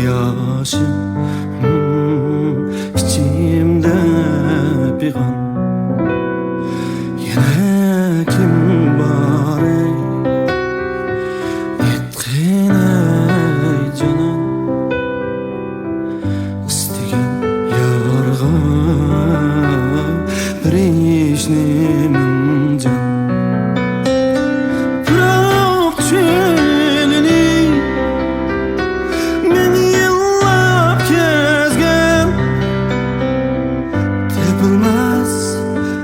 yaşım içimde pigan. Yine kim var ey yetkin ey canan, istigen yarga birişnimin can. Bırak çölünü men yıllap gezgen, tepilmez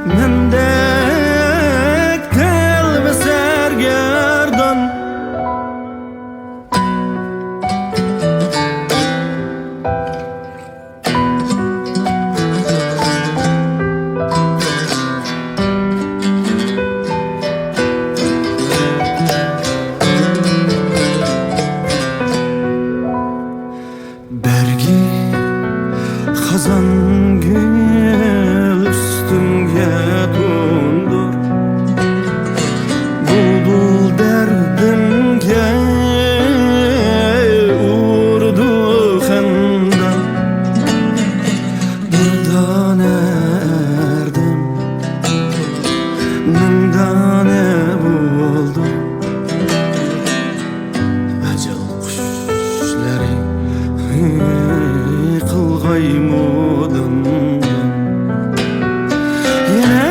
mendek tel ve sergerdan. Bergi kazan gül üstümge dondur, bulbul derdimge urdu xandan. Birdan erdim mendane buldu, acıl kuşları kılgaymadım. Yine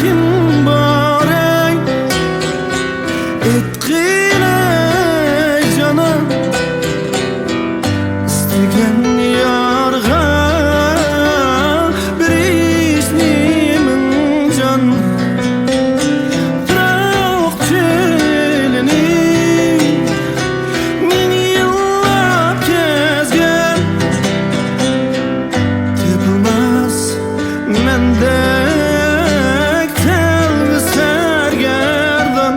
kim var ey etkin ey canan, istigen yarga birişnimin can. Bırak çölünü men yıllap gezgen, tepilmez mendek tel ve sergerdan.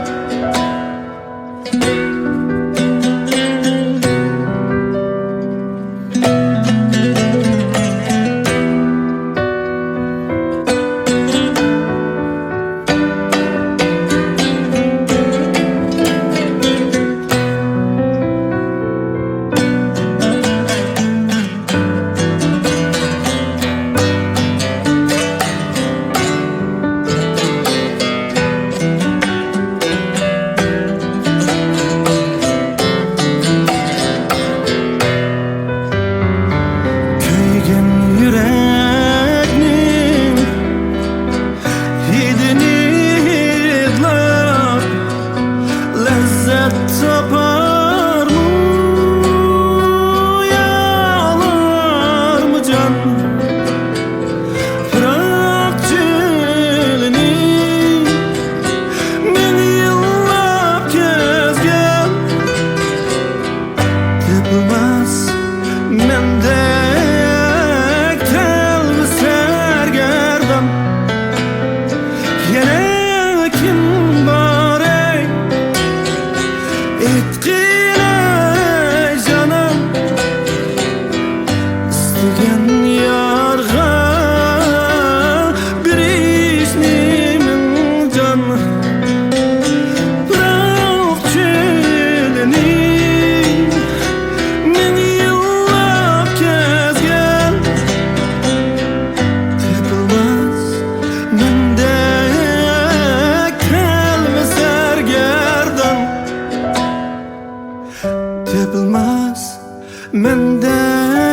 Köygen yüreknin hidini hidlap lezzet tapar mı, yağlar mı can? Bırak çölünü men yıllap gezgen, tepilmez mendek tel ve sergerdan. Yine kim var ey etkin ey canan, istigen yarga birişnimin can. Bırak çölünü men yıllap gezgen, tepilmez mendek tel ve sergerdan. Tepilmez mendek